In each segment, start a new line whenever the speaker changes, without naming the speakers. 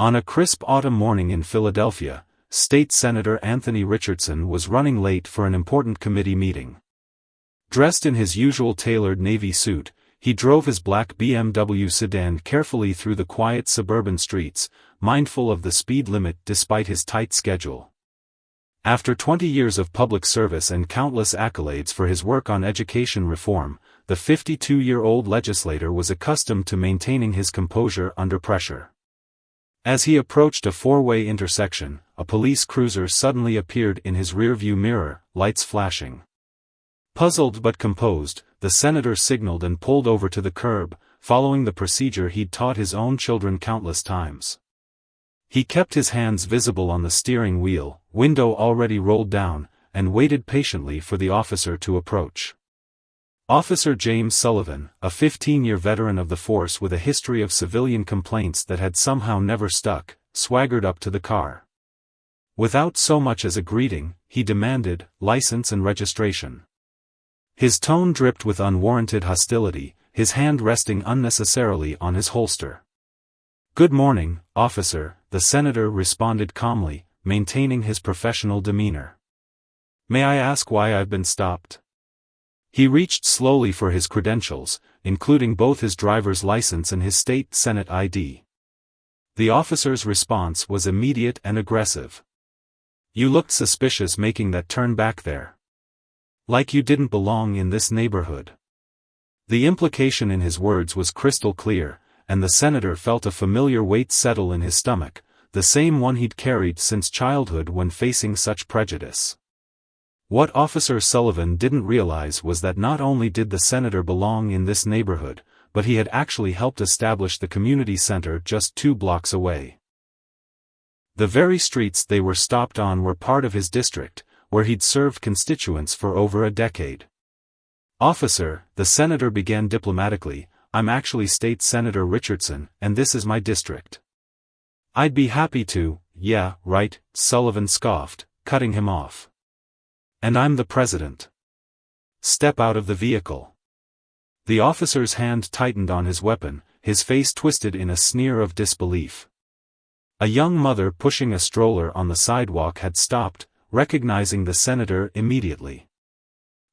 On a crisp autumn morning in Philadelphia, State Senator Anthony Richardson was running late for an important committee meeting. Dressed in his usual tailored navy suit, he drove his black BMW sedan carefully through the quiet suburban streets, mindful of the speed limit despite his tight schedule. After 20 years of public service and countless accolades for his work on education reform, the 52-year-old legislator was accustomed to maintaining his composure under pressure. As he approached a four-way intersection, a police cruiser suddenly appeared in his rearview mirror, lights flashing. Puzzled but composed, the senator signaled and pulled over to the curb, following the procedure he'd taught his own children countless times. He kept his hands visible on the steering wheel, window already rolled down, and waited patiently for the officer to approach. Officer James Sullivan, a 15-year veteran of the force with a history of civilian complaints that had somehow never stuck, swaggered up to the car. Without so much as a greeting, he demanded license and registration. His tone dripped with unwarranted hostility, his hand resting unnecessarily on his holster. "Good morning, officer," the senator responded calmly, maintaining his professional demeanor. "May I ask why I've been stopped?" He reached slowly for his credentials, including both his driver's license and his state Senate ID. The officer's response was immediate and aggressive. "You looked suspicious making that turn back there. Like you didn't belong in this neighborhood." The implication in his words was crystal clear, and the senator felt a familiar weight settle in his stomach, the same one he'd carried since childhood when facing such prejudice. What Officer Sullivan didn't realize was that not only did the senator belong in this neighborhood, but he had actually helped establish the community center just 2 blocks away. The very streets they were stopped on were part of his district, where he'd served constituents for over a decade. "Officer," the senator began diplomatically, "I'm actually State Senator Richardson, and this is my district." "I'd be happy to." "Yeah, right," Sullivan scoffed, cutting him off. "And I'm the president." "Step out of the vehicle." The officer's hand tightened on his weapon, his face twisted in a sneer of disbelief. A young mother pushing a stroller on the sidewalk had stopped, recognizing the senator immediately.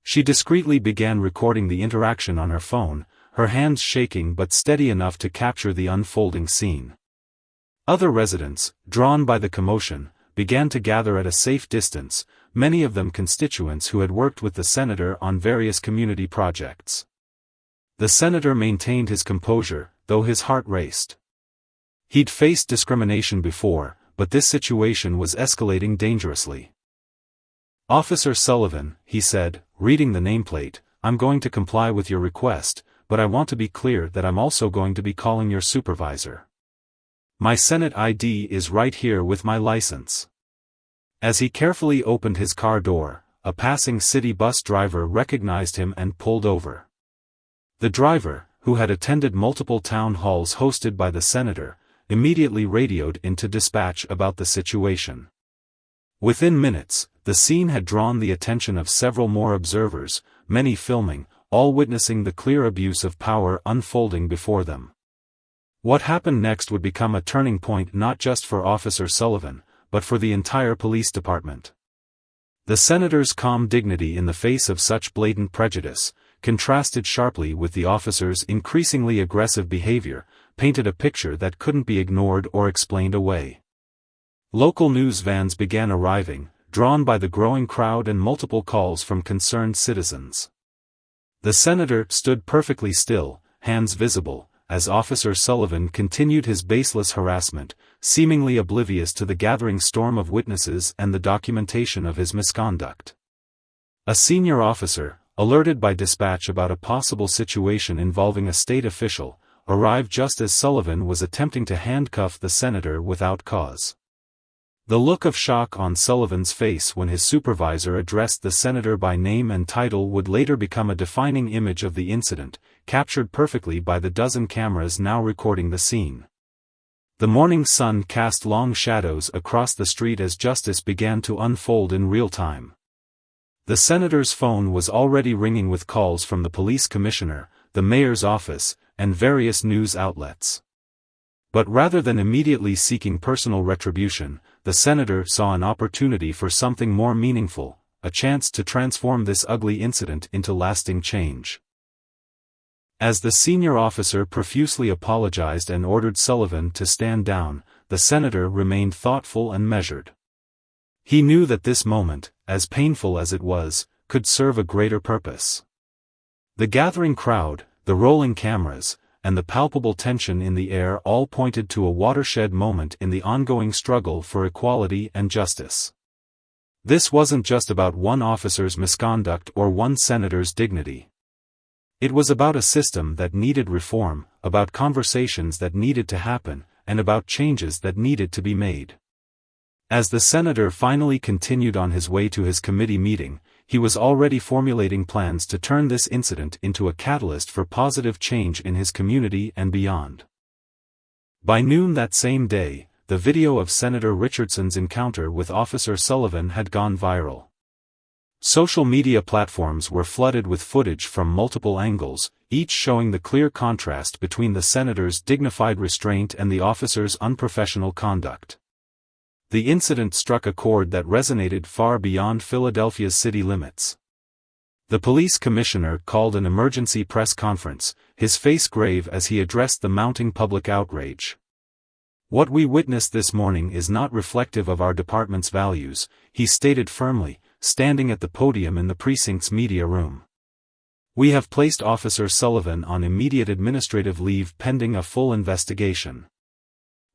She discreetly began recording the interaction on her phone, her hands shaking but steady enough to capture the unfolding scene. Other residents, drawn by the commotion, began to gather at a safe distance, many of them constituents who had worked with the senator on various community projects. The senator maintained his composure, though his heart raced. He'd faced discrimination before, but this situation was escalating dangerously. "Officer Sullivan," he said, reading the nameplate, "I'm going to comply with your request, but I want to be clear that I'm also going to be calling your supervisor. My Senate ID is right here with my license." As he carefully opened his car door, a passing city bus driver recognized him and pulled over. The driver, who had attended multiple town halls hosted by the senator, immediately radioed into dispatch about the situation. Within minutes, the scene had drawn the attention of several more observers, many filming, all witnessing the clear abuse of power unfolding before them. What happened next would become a turning point not just for Officer Sullivan, but for the entire police department. The senator's calm dignity in the face of such blatant prejudice, contrasted sharply with the officer's increasingly aggressive behavior, painted a picture that couldn't be ignored or explained away. Local news vans began arriving, drawn by the growing crowd and multiple calls from concerned citizens. The senator stood perfectly still, hands visible, as Officer Sullivan continued his baseless harassment, seemingly oblivious to the gathering storm of witnesses and the documentation of his misconduct. A senior officer, alerted by dispatch about a possible situation involving a state official, arrived just as Sullivan was attempting to handcuff the senator without cause. The look of shock on Sullivan's face when his supervisor addressed the senator by name and title would later become a defining image of the incident, captured perfectly by the dozen cameras now recording the scene. The morning sun cast long shadows across the street as justice began to unfold in real time. The senator's phone was already ringing with calls from the police commissioner, the mayor's office, and various news outlets. But rather than immediately seeking personal retribution, the senator saw an opportunity for something more meaningful, a chance to transform this ugly incident into lasting change. As the senior officer profusely apologized and ordered Sullivan to stand down, the senator remained thoughtful and measured. He knew that this moment, as painful as it was, could serve a greater purpose. The gathering crowd, the rolling cameras, and the palpable tension in the air all pointed to a watershed moment in the ongoing struggle for equality and justice. This wasn't just about one officer's misconduct or one senator's dignity. It was about a system that needed reform, about conversations that needed to happen, and about changes that needed to be made. As the senator finally continued on his way to his committee meeting, he was already formulating plans to turn this incident into a catalyst for positive change in his community and beyond. By noon that same day, the video of Senator Richardson's encounter with Officer Sullivan had gone viral. Social media platforms were flooded with footage from multiple angles, each showing the clear contrast between the senator's dignified restraint and the officer's unprofessional conduct. The incident struck a chord that resonated far beyond Philadelphia's city limits. The police commissioner called an emergency press conference, his face grave as he addressed the mounting public outrage. "What we witnessed this morning is not reflective of our department's values," he stated firmly, standing at the podium in the precinct's media room. "We have placed Officer Sullivan on immediate administrative leave pending a full investigation."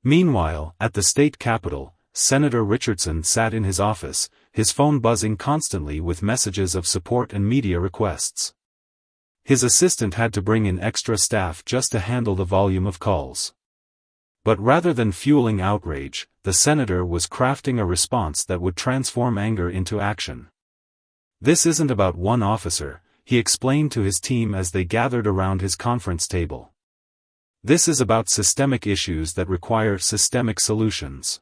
Meanwhile, at the state capitol, Senator Richardson sat in his office, his phone buzzing constantly with messages of support and media requests. His assistant had to bring in extra staff just to handle the volume of calls. But rather than fueling outrage, the senator was crafting a response that would transform anger into action. "This isn't about one officer," he explained to his team as they gathered around his conference table. "This is about systemic issues that require systemic solutions."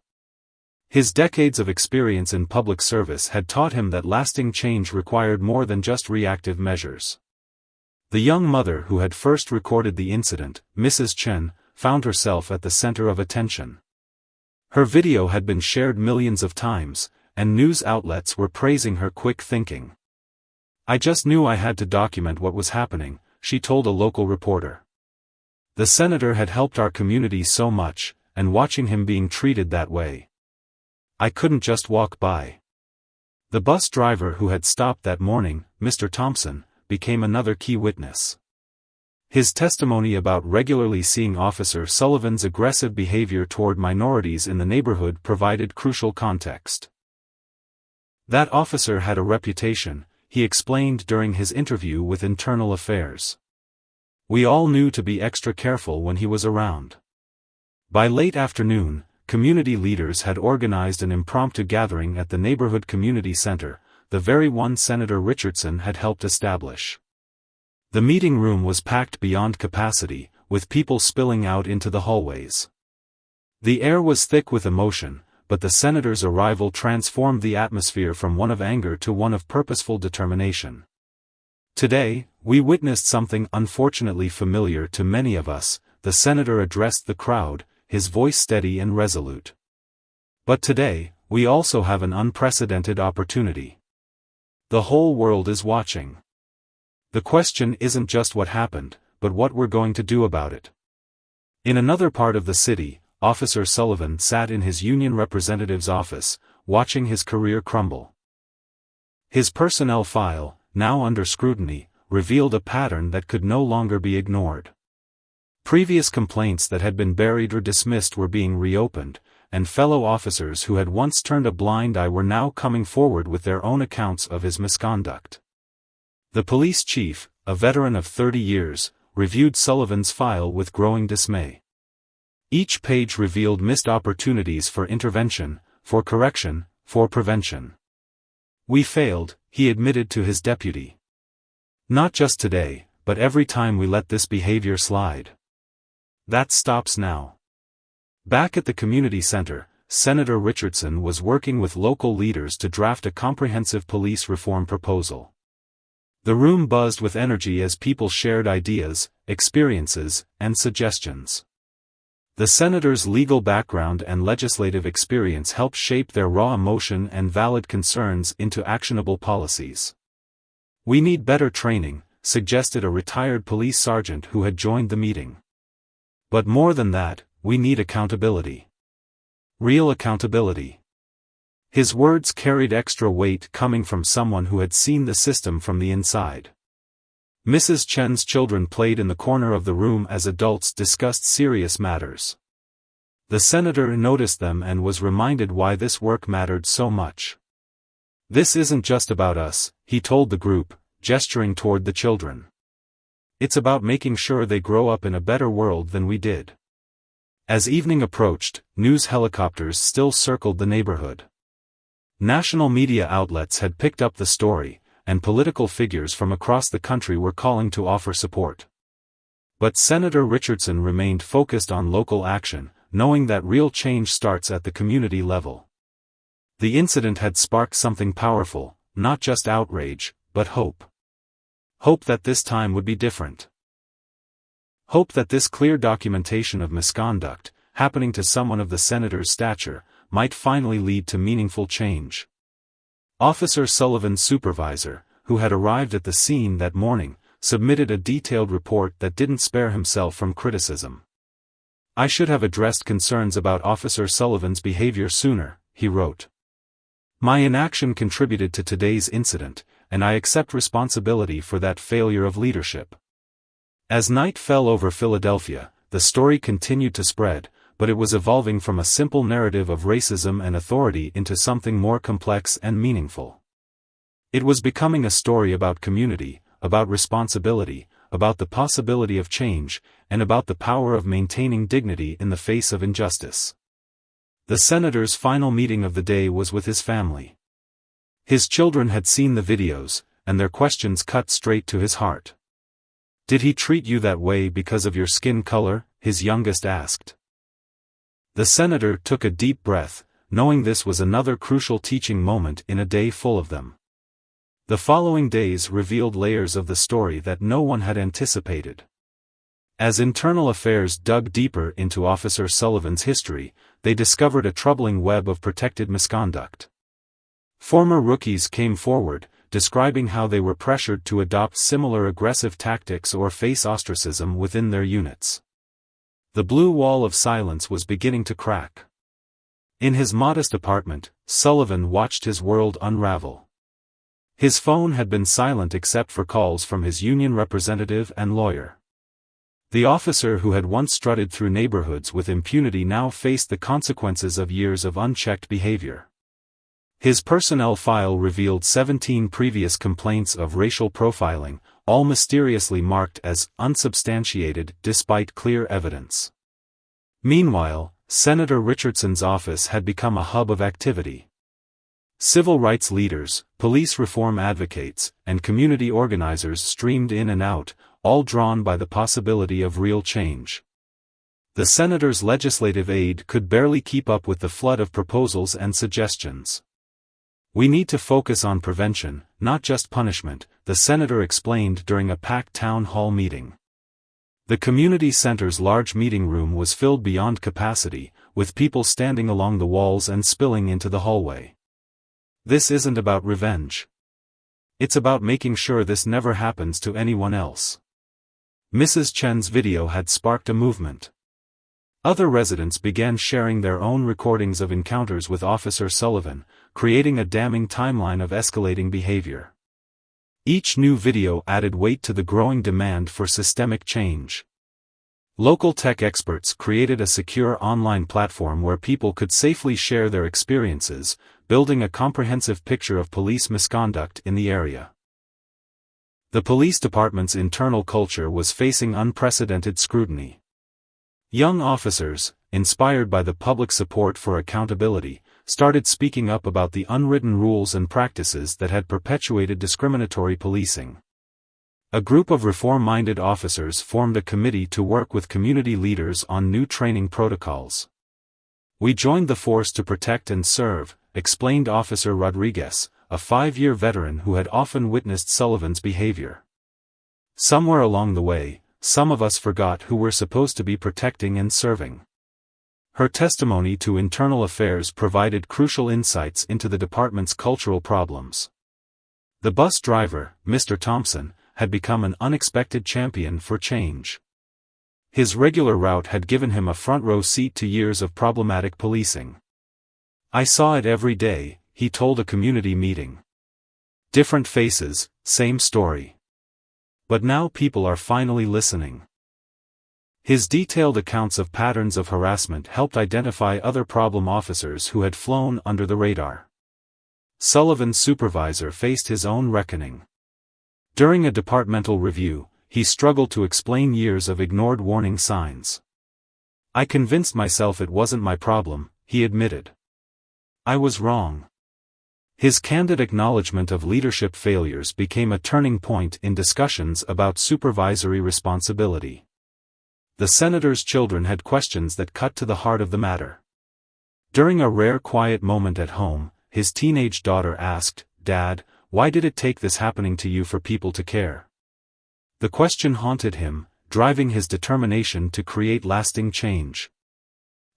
His decades of experience in public service had taught him that lasting change required more than just reactive measures. The young mother who had first recorded the incident, Mrs. Chen, found herself at the center of attention. Her video had been shared millions of times, and news outlets were praising her quick thinking. "I just knew I had to document what was happening," she told a local reporter. "The senator had helped our community so much, and watching him being treated that way, I couldn't just walk by." The bus driver who had stopped that morning, Mr. Thompson, became another key witness. His testimony about regularly seeing Officer Sullivan's aggressive behavior toward minorities in the neighborhood provided crucial context. "That officer had a reputation," he explained during his interview with Internal Affairs. "We all knew to be extra careful when he was around." By late afternoon, community leaders had organized an impromptu gathering at the neighborhood community center, the very one Senator Richardson had helped establish. The meeting room was packed beyond capacity, with people spilling out into the hallways. The air was thick with emotion, but the senator's arrival transformed the atmosphere from one of anger to one of purposeful determination. "Today, we witnessed something unfortunately familiar to many of us," the senator addressed the crowd, his voice steady and resolute. "But today, we also have an unprecedented opportunity. The whole world is watching. The question isn't just what happened, but what we're going to do about it." In another part of the city, Officer Sullivan sat in his union representative's office, watching his career crumble. His personnel file, now under scrutiny, revealed a pattern that could no longer be ignored. Previous complaints that had been buried or dismissed were being reopened, and fellow officers who had once turned a blind eye were now coming forward with their own accounts of his misconduct. The police chief, a veteran of 30 years, reviewed Sullivan's file with growing dismay. Each page revealed missed opportunities for intervention, for correction, for prevention. "We failed," he admitted to his deputy. "Not just today, but every time we let this behavior slide. That stops now." Back at the community center, Senator Richardson was working with local leaders to draft a comprehensive police reform proposal. The room buzzed with energy as people shared ideas, experiences, and suggestions. The senator's legal background and legislative experience helped shape their raw emotion and valid concerns into actionable policies. "We need better training," suggested a retired police sergeant who had joined the meeting. "But more than that, we need accountability. Real accountability." His words carried extra weight coming from someone who had seen the system from the inside. Mrs. Chen's children played in the corner of the room as adults discussed serious matters. The senator noticed them and was reminded why this work mattered so much. "This isn't just about us," he told the group, gesturing toward the children. "It's about making sure they grow up in a better world than we did." As evening approached, news helicopters still circled the neighborhood. National media outlets had picked up the story, and political figures from across the country were calling to offer support. But Senator Richardson remained focused on local action, knowing that real change starts at the community level. The incident had sparked something powerful, not just outrage, but hope. Hope that this time would be different. Hope that this clear documentation of misconduct, happening to someone of the senator's stature, might finally lead to meaningful change. Officer Sullivan's supervisor, who had arrived at the scene that morning, submitted a detailed report that didn't spare himself from criticism. "I should have addressed concerns about Officer Sullivan's behavior sooner," he wrote. "My inaction contributed to today's incident, and I accept responsibility for that failure of leadership." As night fell over Philadelphia, the story continued to spread, but it was evolving from a simple narrative of racism and authority into something more complex and meaningful. It was becoming a story about community, about responsibility, about the possibility of change, and about the power of maintaining dignity in the face of injustice. The senator's final meeting of the day was with his family. His children had seen the videos, and their questions cut straight to his heart. "Did he treat you that way because of your skin color?" his youngest asked. The senator took a deep breath, knowing this was another crucial teaching moment in a day full of them. The following days revealed layers of the story that no one had anticipated. As internal affairs dug deeper into Officer Sullivan's history, they discovered a troubling web of protected misconduct. Former rookies came forward, describing how they were pressured to adopt similar aggressive tactics or face ostracism within their units. The blue wall of silence was beginning to crack. In his modest apartment, Sullivan watched his world unravel. His phone had been silent except for calls from his union representative and lawyer. The officer who had once strutted through neighborhoods with impunity now faced the consequences of years of unchecked behavior. His personnel file revealed 17 previous complaints of racial profiling, all mysteriously marked as unsubstantiated despite clear evidence. Meanwhile, Senator Richardson's office had become a hub of activity. Civil rights leaders, police reform advocates, and community organizers streamed in and out, all drawn by the possibility of real change. The senator's legislative aide could barely keep up with the flood of proposals and suggestions. "We need to focus on prevention, not just punishment," the senator explained during a packed town hall meeting. The community center's large meeting room was filled beyond capacity, with people standing along the walls and spilling into the hallway. "This isn't about revenge. It's about making sure this never happens to anyone else." Mrs. Chen's video had sparked a movement. Other residents began sharing their own recordings of encounters with Officer Sullivan, creating a damning timeline of escalating behavior. Each new video added weight to the growing demand for systemic change. Local tech experts created a secure online platform where people could safely share their experiences, building a comprehensive picture of police misconduct in the area. The police department's internal culture was facing unprecedented scrutiny. Young officers, inspired by the public support for accountability, started speaking up about the unwritten rules and practices that had perpetuated discriminatory policing. A group of reform-minded officers formed a committee to work with community leaders on new training protocols. "We joined the force to protect and serve," explained Officer Rodriguez, a 5-year veteran who had often witnessed Sullivan's behavior. "Somewhere along the way, some of us forgot who we're supposed to be protecting and serving." Her testimony to Internal Affairs provided crucial insights into the department's cultural problems. The bus driver, Mr. Thompson, had become an unexpected champion for change. His regular route had given him a front-row seat to years of problematic policing. "I saw it every day," he told a community meeting. "Different faces, same story. But now people are finally listening." His detailed accounts of patterns of harassment helped identify other problem officers who had flown under the radar. Sullivan's supervisor faced his own reckoning. During a departmental review, he struggled to explain years of ignored warning signs. "I convinced myself it wasn't my problem," he admitted. "I was wrong." His candid acknowledgement of leadership failures became a turning point in discussions about supervisory responsibility. The senator's children had questions that cut to the heart of the matter. During a rare quiet moment at home, his teenage daughter asked, "Dad, why did it take this happening to you for people to care?" The question haunted him, driving his determination to create lasting change.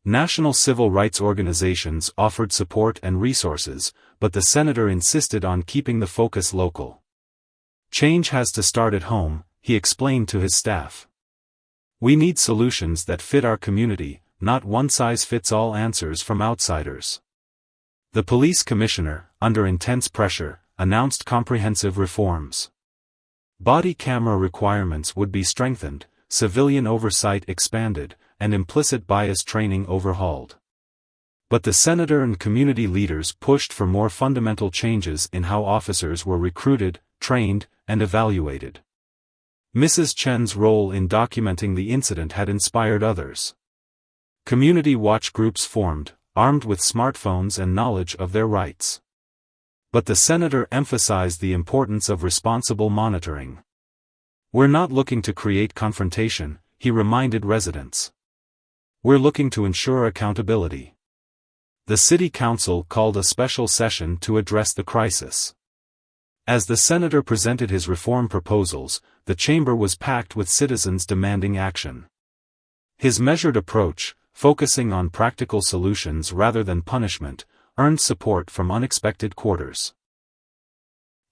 National civil rights organizations offered support and resources, but the senator insisted on keeping the focus local. "Change has to start at home," he explained to his staff. "We need solutions that fit our community, not one-size-fits-all answers from outsiders." The police commissioner, under intense pressure, announced comprehensive reforms. Body camera requirements would be strengthened, civilian oversight expanded, and implicit bias training overhauled. But the senator and community leaders pushed for more fundamental changes in how officers were recruited, trained, and evaluated. Mrs. Chen's role in documenting the incident had inspired others. Community watch groups formed, armed with smartphones and knowledge of their rights. But the senator emphasized the importance of responsible monitoring. "We're not looking to create confrontation," he reminded residents. "We're looking to ensure accountability." The city council called a special session to address the crisis. As the senator presented his reform proposals, the chamber was packed with citizens demanding action. His measured approach, focusing on practical solutions rather than punishment, earned support from unexpected quarters.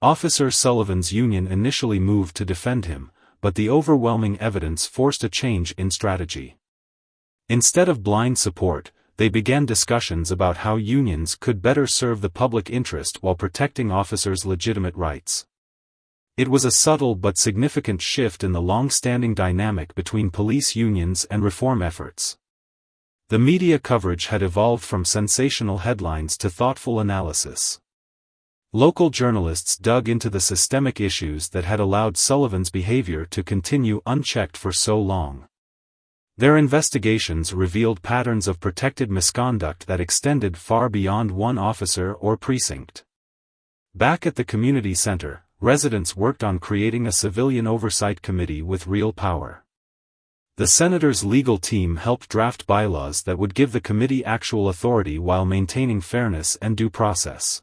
Officer Sullivan's union initially moved to defend him, but the overwhelming evidence forced a change in strategy. Instead of blind support, they began discussions about how unions could better serve the public interest while protecting officers' legitimate rights. It was a subtle but significant shift in the long-standing dynamic between police unions and reform efforts. The media coverage had evolved from sensational headlines to thoughtful analysis. Local journalists dug into the systemic issues that had allowed Sullivan's behavior to continue unchecked for so long. Their investigations revealed patterns of protected misconduct that extended far beyond one officer or precinct. Back at the community center, residents worked on creating a civilian oversight committee with real power. The senator's legal team helped draft bylaws that would give the committee actual authority while maintaining fairness and due process.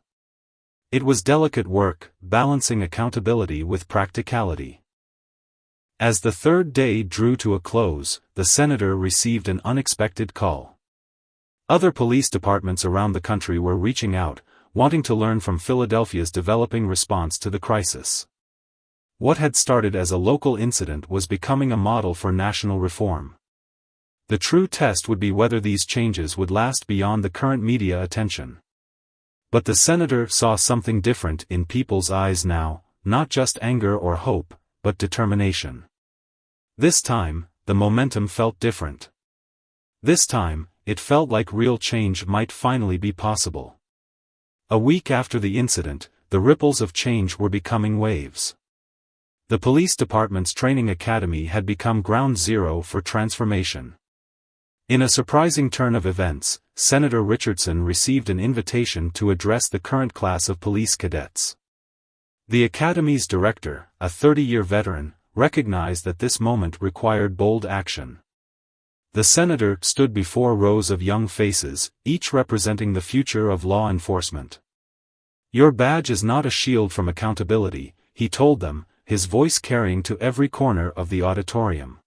It was delicate work, balancing accountability with practicality. As the third day drew to a close, the senator received an unexpected call. Other police departments around the country were reaching out, wanting to learn from Philadelphia's developing response to the crisis. What had started as a local incident was becoming a model for national reform. The true test would be whether these changes would last beyond the current media attention. But the senator saw something different in people's eyes now, not just anger or hope, but determination. This time, the momentum felt different. This time, it felt like real change might finally be possible. A week after the incident, the ripples of change were becoming waves. The police department's training academy had become ground zero for transformation. In a surprising turn of events, Senator Richardson received an invitation to address the current class of police cadets. The academy's director, a 30-year veteran, recognized that this moment required bold action. The senator stood before rows of young faces, each representing the future of law enforcement. "Your badge is not a shield from accountability," he told them, his voice carrying to every corner of the auditorium.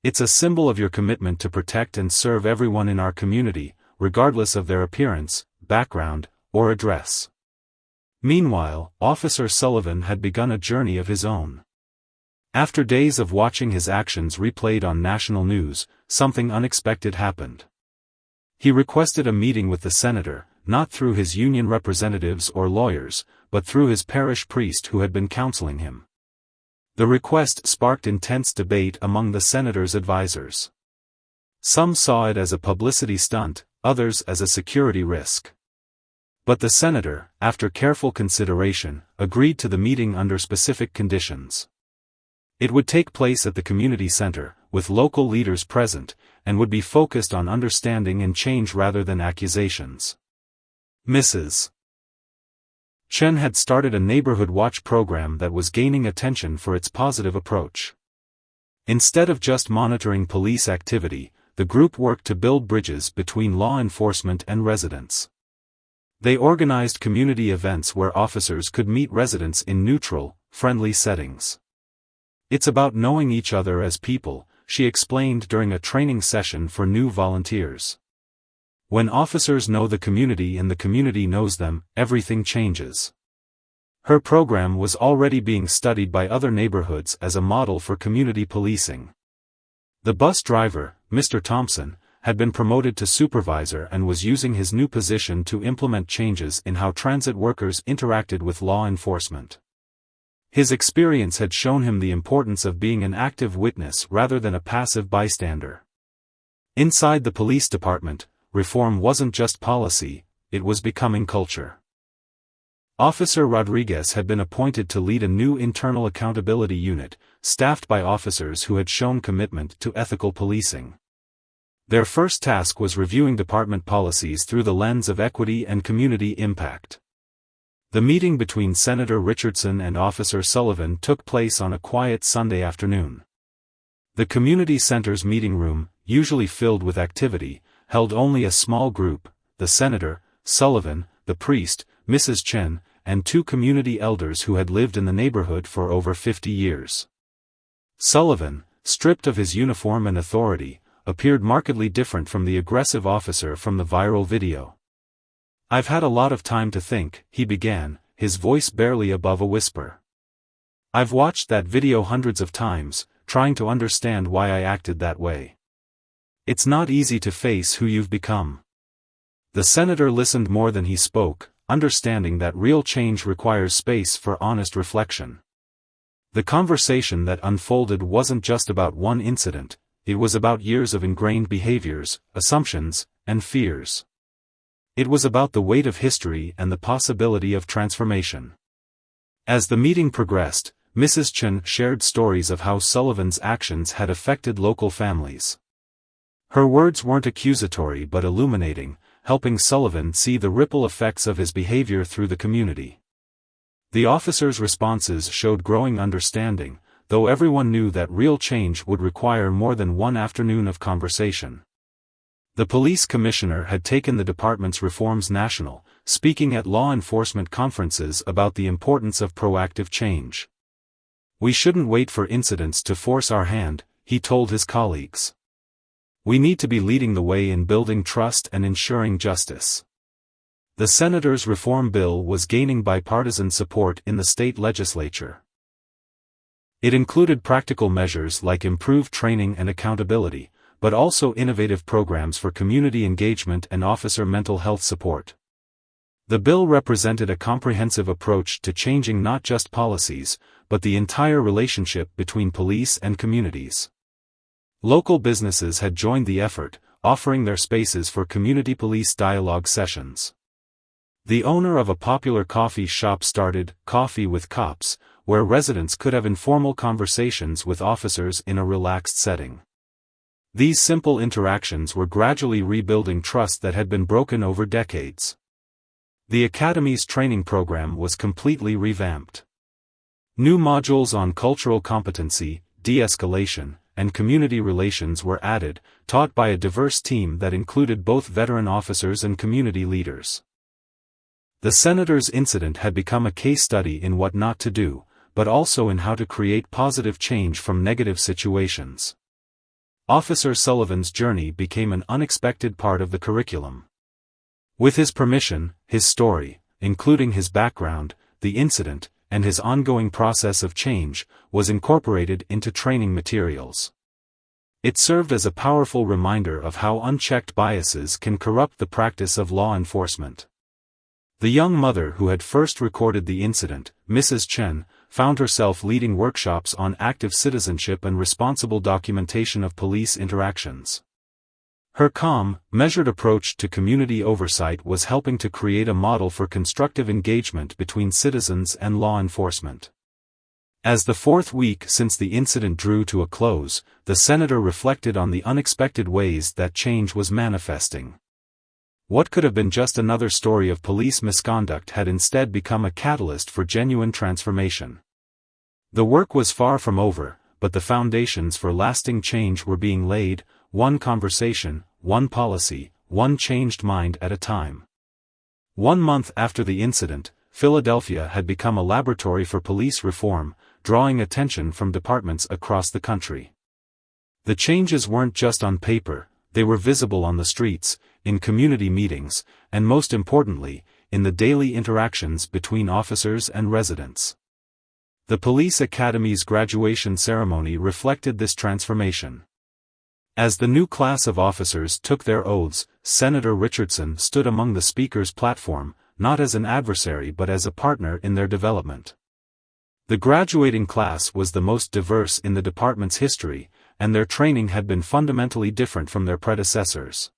It's a symbol of your commitment to protect and serve everyone in our community, regardless of their appearance, background, or address. Meanwhile, Officer Sullivan had begun a journey of his own. After days of watching his actions replayed on national news, something unexpected happened. He requested a meeting with the senator, not through his union representatives or lawyers, but through his parish priest who had been counseling him. The request sparked intense debate among the senator's advisors. Some saw it as a publicity stunt, others as a security risk. But the senator, after careful consideration, agreed to the meeting under specific conditions. It would take place at the community center, with local leaders present, and would be focused on understanding and change rather than accusations. Mrs. Chen had started a neighborhood watch program that was gaining attention for its positive approach. Instead of just monitoring police activity, the group worked to build bridges between law enforcement and residents. They organized community events where officers could meet residents in neutral, friendly settings. It's about knowing each other as people, she explained during a training session for new volunteers. When officers know the community and the community knows them, everything changes. Her program was already being studied by other neighborhoods as a model for community policing. The bus driver, Mr. Thompson, had been promoted to supervisor and was using his new position to implement changes in how transit workers interacted with law enforcement. His experience had shown him the importance of being an active witness rather than a passive bystander. Inside the police department, reform wasn't just policy, it was becoming culture. Officer Rodriguez had been appointed to lead a new internal accountability unit, staffed by officers who had shown commitment to ethical policing. Their first task was reviewing department policies through the lens of equity and community impact. The meeting between Senator Richardson and Officer Sullivan took place on a quiet Sunday afternoon. The community center's meeting room, usually filled with activity, held only a small group: the senator, Sullivan, the priest, Mrs. Chen, and two community elders who had lived in the neighborhood for over 50 years. Sullivan, stripped of his uniform and authority, appeared markedly different from the aggressive officer from the viral video. "I've had a lot of time to think," he began, his voice barely above a whisper. "I've watched that video hundreds of times, trying to understand why I acted that way. It's not easy to face who you've become." The senator listened more than he spoke, understanding that real change requires space for honest reflection. The conversation that unfolded wasn't just about one incident, it was about years of ingrained behaviors, assumptions, and fears. It was about the weight of history and the possibility of transformation. As the meeting progressed, Mrs. Chen shared stories of how Sullivan's actions had affected local families. Her words weren't accusatory but illuminating, helping Sullivan see the ripple effects of his behavior through the community. The officers' responses showed growing understanding, though everyone knew that real change would require more than one afternoon of conversation. The police commissioner had taken the department's reforms national, speaking at law enforcement conferences about the importance of proactive change. "We shouldn't wait for incidents to force our hand," he told his colleagues. "We need to be leading the way in building trust and ensuring justice." The senator's reform bill was gaining bipartisan support in the state legislature. It included practical measures like improved training and accountability, but also innovative programs for community engagement and officer mental health support. The bill represented a comprehensive approach to changing not just policies, but the entire relationship between police and communities. Local businesses had joined the effort, offering their spaces for community police dialogue sessions. The owner of a popular coffee shop started Coffee with Cops, where residents could have informal conversations with officers in a relaxed setting. These simple interactions were gradually rebuilding trust that had been broken over decades. The Academy's training program was completely revamped. New modules on cultural competency, de-escalation, and community relations were added, taught by a diverse team that included both veteran officers and community leaders. The senator's incident had become a case study in what not to do, but also in how to create positive change from negative situations. Officer Sullivan's journey became an unexpected part of the curriculum. With his permission, his story, including his background, the incident, and his ongoing process of change, was incorporated into training materials. It served as a powerful reminder of how unchecked biases can corrupt the practice of law enforcement. The young mother who had first recorded the incident, Mrs. Chen, found herself leading workshops on active citizenship and responsible documentation of police interactions. Her calm, measured approach to community oversight was helping to create a model for constructive engagement between citizens and law enforcement. As the fourth week since the incident drew to a close, the senator reflected on the unexpected ways that change was manifesting. What could have been just another story of police misconduct had instead become a catalyst for genuine transformation. The work was far from over, but the foundations for lasting change were being laid, one conversation, one policy, one changed mind at a time. 1 month after the incident, Philadelphia had become a laboratory for police reform, drawing attention from departments across the country. The changes weren't just on paper, they were visible on the streets, in community meetings, and most importantly, in the daily interactions between officers and residents. The police academy's graduation ceremony reflected this transformation. As the new class of officers took their oaths, Senator Richardson stood among the speaker's platform, not as an adversary but as a partner in their development. The graduating class was the most diverse in the department's history, and their training had been fundamentally different from their predecessors.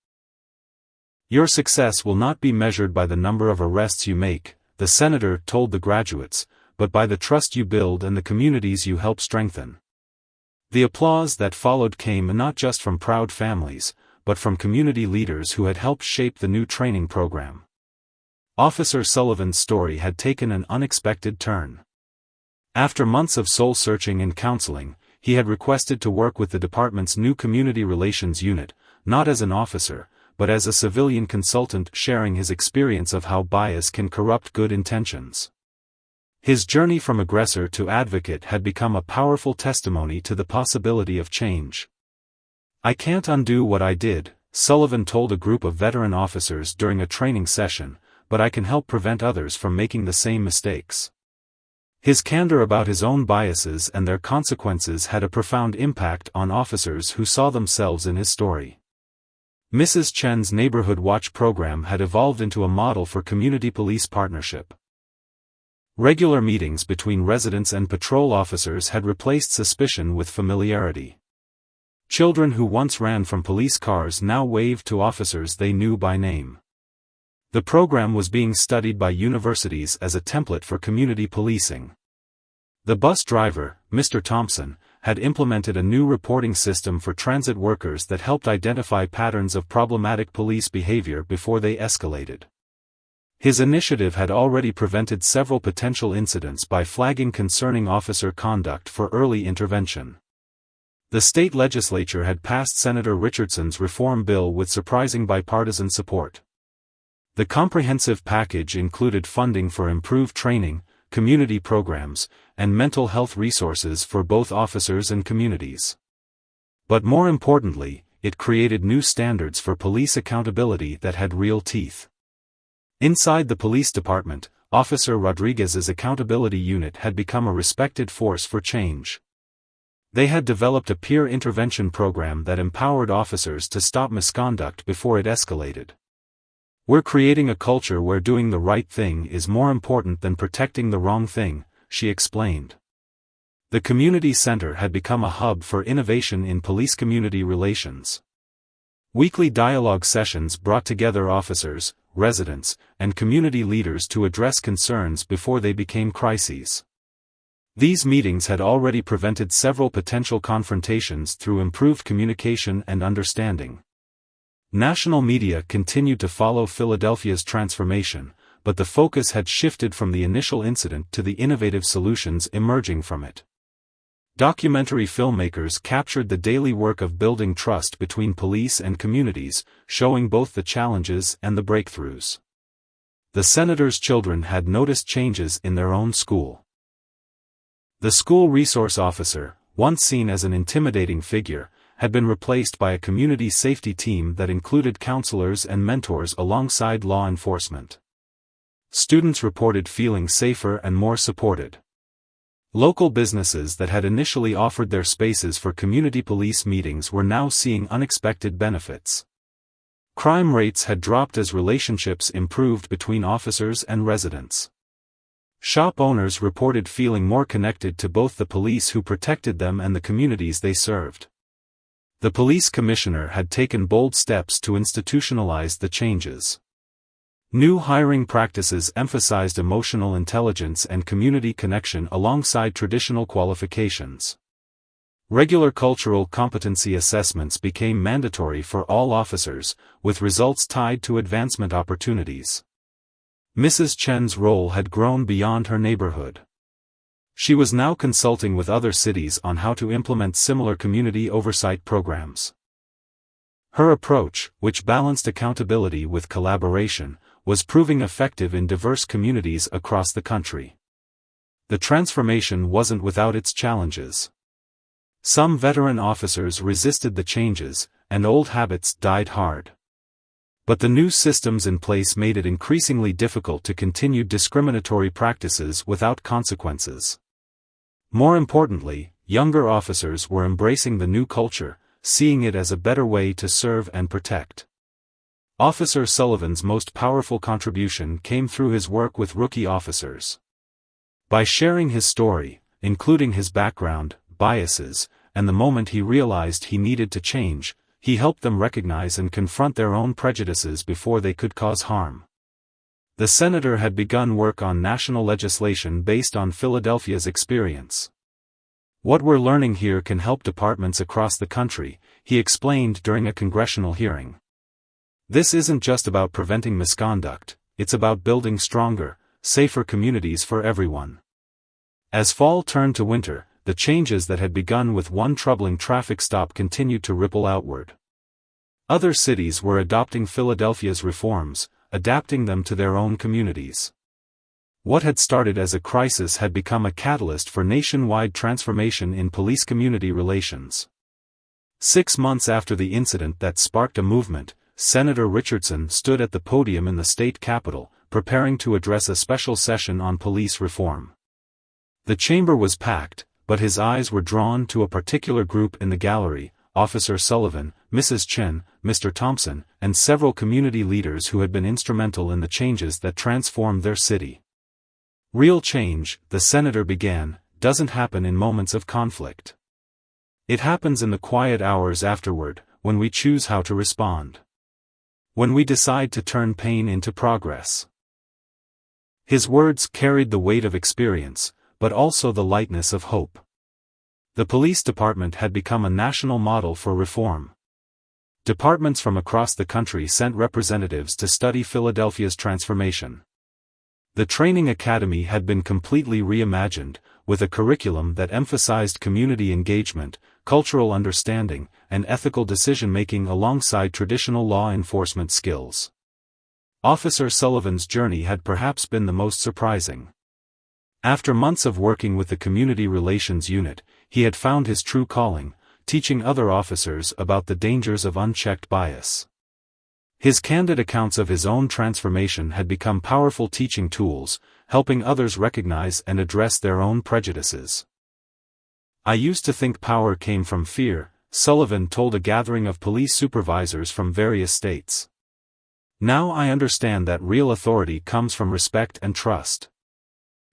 Your success will not be measured by the number of arrests you make, the senator told the graduates, but by the trust you build and the communities you help strengthen. The applause that followed came not just from proud families, but from community leaders who had helped shape the new training program. Officer Sullivan's story had taken an unexpected turn. After months of soul-searching and counseling, he had requested to work with the department's new community relations unit, not as an officer, but as a civilian consultant sharing his experience of how bias can corrupt good intentions. His journey from aggressor to advocate had become a powerful testimony to the possibility of change. "I can't undo what I did," Sullivan told a group of veteran officers during a training session, "but I can help prevent others from making the same mistakes." His candor about his own biases and their consequences had a profound impact on officers who saw themselves in his story. Mrs. Chen's Neighborhood Watch program had evolved into a model for community police partnership. Regular meetings between residents and patrol officers had replaced suspicion with familiarity. Children who once ran from police cars now waved to officers they knew by name. The program was being studied by universities as a template for community policing. The bus driver, Mr. Thompson, had implemented a new reporting system for transit workers that helped identify patterns of problematic police behavior before they escalated. His initiative had already prevented several potential incidents by flagging concerning officer conduct for early intervention. The state legislature had passed Senator Richardson's reform bill with surprising bipartisan support. The comprehensive package included funding for improved training, community programs, and mental health resources for both officers and communities. But more importantly, it created new standards for police accountability that had real teeth. Inside the police department, Officer Rodriguez's accountability unit had become a respected force for change. They had developed a peer intervention program that empowered officers to stop misconduct before it escalated. "We're creating a culture where doing the right thing is more important than protecting the wrong thing," she explained. The community center had become a hub for innovation in police-community relations. Weekly dialogue sessions brought together officers, residents, and community leaders to address concerns before they became crises. These meetings had already prevented several potential confrontations through improved communication and understanding. National media continued to follow Philadelphia's transformation, but the focus had shifted from the initial incident to the innovative solutions emerging from it. Documentary filmmakers captured the daily work of building trust between police and communities, showing both the challenges and the breakthroughs. The senator's children had noticed changes in their own school. The school resource officer, once seen as an intimidating figure, had been replaced by a community safety team that included counselors and mentors alongside law enforcement. Students reported feeling safer and more supported. Local businesses that had initially offered their spaces for community police meetings were now seeing unexpected benefits. Crime rates had dropped as relationships improved between officers and residents. Shop owners reported feeling more connected to both the police who protected them and the communities they served. The police commissioner had taken bold steps to institutionalize the changes. New hiring practices emphasized emotional intelligence and community connection alongside traditional qualifications. Regular cultural competency assessments became mandatory for all officers, with results tied to advancement opportunities. Mrs. Chen's role had grown beyond her neighborhood. She was now consulting with other cities on how to implement similar community oversight programs. Her approach, which balanced accountability with collaboration, was proving effective in diverse communities across the country. The transformation wasn't without its challenges. Some veteran officers resisted the changes, and old habits died hard. But the new systems in place made it increasingly difficult to continue discriminatory practices without consequences. More importantly, younger officers were embracing the new culture, seeing it as a better way to serve and protect. Officer Sullivan's most powerful contribution came through his work with rookie officers. By sharing his story, including his background, biases, and the moment he realized he needed to change, he helped them recognize and confront their own prejudices before they could cause harm. The senator had begun work on national legislation based on Philadelphia's experience. "What we're learning here can help departments across the country," he explained during a congressional hearing. "This isn't just about preventing misconduct, it's about building stronger, safer communities for everyone." As fall turned to winter, the changes that had begun with one troubling traffic stop continued to ripple outward. Other cities were adopting Philadelphia's reforms, adapting them to their own communities. What had started as a crisis had become a catalyst for nationwide transformation in police-community relations. 6 months after the incident that sparked a movement, Senator Richardson stood at the podium in the state capitol, preparing to address a special session on police reform. The chamber was packed, but his eyes were drawn to a particular group in the gallery: Officer Sullivan, Mrs. Chen, Mr. Thompson, and several community leaders who had been instrumental in the changes that transformed their city. Real change, the senator began, doesn't happen in moments of conflict. It happens in the quiet hours afterward, when we choose how to respond. When we decide to turn pain into progress. His words carried the weight of experience, but also the lightness of hope. The police department had become a national model for reform. Departments from across the country sent representatives to study Philadelphia's transformation. The training academy had been completely reimagined, with a curriculum that emphasized community engagement, cultural understanding, and ethical decision-making alongside traditional law enforcement skills. Officer Sullivan's journey had perhaps been the most surprising. After months of working with the Community Relations Unit, he had found his true calling, teaching other officers about the dangers of unchecked bias. His candid accounts of his own transformation had become powerful teaching tools, helping others recognize and address their own prejudices. "I used to think power came from fear," Sullivan told a gathering of police supervisors from various states. "Now I understand that real authority comes from respect and trust."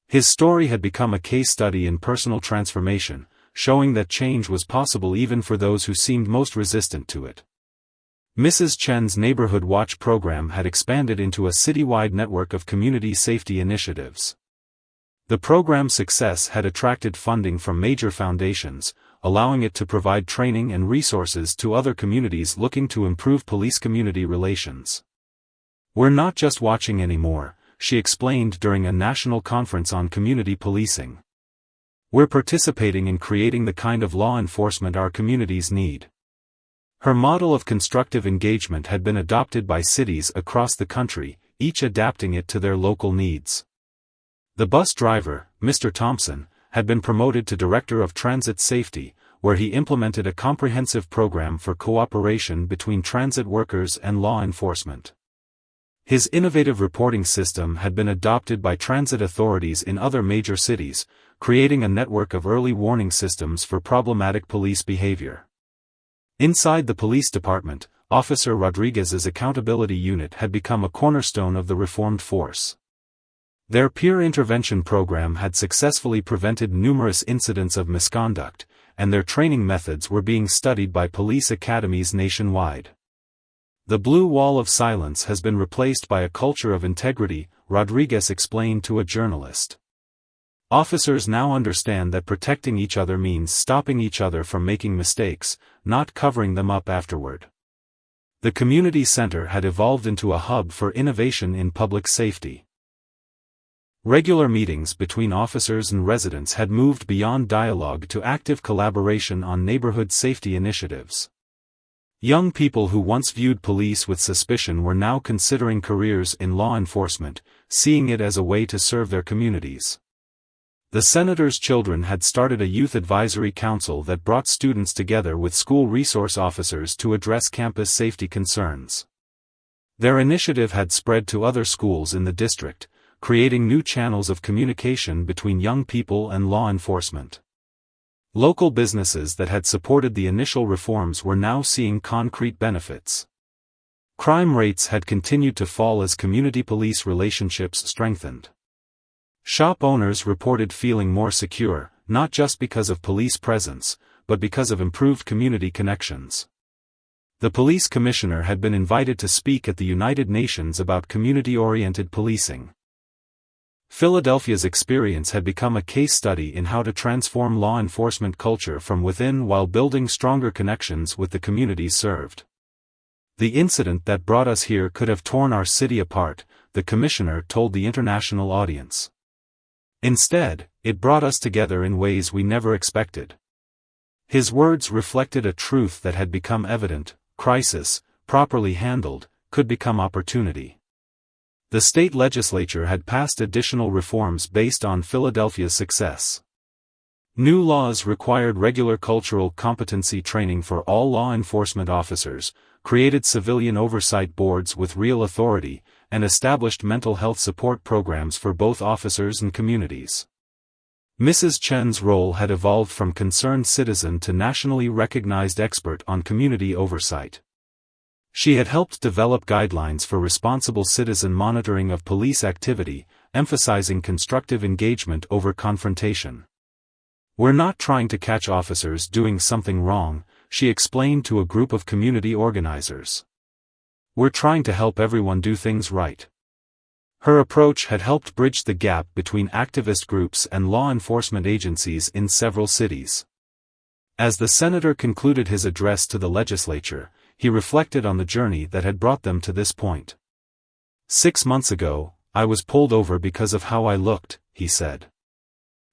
His story had become a case study in personal transformation, showing that change was possible even for those who seemed most resistant to it. Mrs. Chen's Neighborhood Watch program had expanded into a citywide network of community safety initiatives. The program's success had attracted funding from major foundations, allowing it to provide training and resources to other communities looking to improve police-community relations. "We're not just watching anymore," she explained during a national conference on community policing. "We're participating in creating the kind of law enforcement our communities need." Her model of constructive engagement had been adopted by cities across the country, each adapting it to their local needs. The bus driver, Mr. Thompson, had been promoted to Director of Transit Safety, where he implemented a comprehensive program for cooperation between transit workers and law enforcement. His innovative reporting system had been adopted by transit authorities in other major cities, creating a network of early warning systems for problematic police behavior. Inside the police department, Officer Rodriguez's accountability unit had become a cornerstone of the reformed force. Their peer intervention program had successfully prevented numerous incidents of misconduct, and their training methods were being studied by police academies nationwide. The blue wall of silence has been replaced by a culture of integrity, Rodriguez explained to a journalist. Officers now understand that protecting each other means stopping each other from making mistakes, not covering them up afterward. The community center had evolved into a hub for innovation in public safety. Regular meetings between officers and residents had moved beyond dialogue to active collaboration on neighborhood safety initiatives. Young people who once viewed police with suspicion were now considering careers in law enforcement, seeing it as a way to serve their communities. The senator's children had started a youth advisory council that brought students together with school resource officers to address campus safety concerns. Their initiative had spread to other schools in the district, creating new channels of communication between young people and law enforcement. Local businesses that had supported the initial reforms were now seeing concrete benefits. Crime rates had continued to fall as community-police relationships strengthened. Shop owners reported feeling more secure, not just because of police presence, but because of improved community connections. The police commissioner had been invited to speak at the United Nations about community-oriented policing. Philadelphia's experience had become a case study in how to transform law enforcement culture from within while building stronger connections with the communities served. The incident that brought us here could have torn our city apart, the commissioner told the international audience. Instead, it brought us together in ways we never expected. His words reflected a truth that had become evident: crisis, properly handled, could become opportunity. The state legislature had passed additional reforms based on Philadelphia's success. New laws required regular cultural competency training for all law enforcement officers, created civilian oversight boards with real authority, and established mental health support programs for both officers and communities. Mrs. Chen's role had evolved from concerned citizen to nationally recognized expert on community oversight. She had helped develop guidelines for responsible citizen monitoring of police activity, emphasizing constructive engagement over confrontation. "We're not trying to catch officers doing something wrong," she explained to a group of community organizers. "We're trying to help everyone do things right." Her approach had helped bridge the gap between activist groups and law enforcement agencies in several cities. As the senator concluded his address to the legislature, he reflected on the journey that had brought them to this point. 6 months ago, I was pulled over because of how I looked, he said.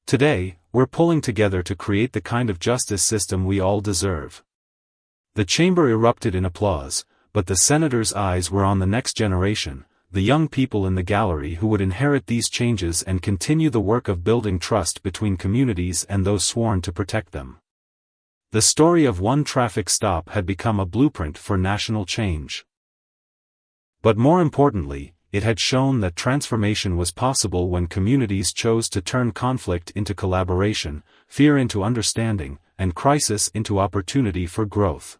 Today, we're pulling together to create the kind of justice system we all deserve. The chamber erupted in applause, but the senator's eyes were on the next generation, the young people in the gallery who would inherit these changes and continue the work of building trust between communities and those sworn to protect them. The story of one traffic stop had become a blueprint for national change. But more importantly, it had shown that transformation was possible when communities chose to turn conflict into collaboration, fear into understanding, and crisis into opportunity for growth.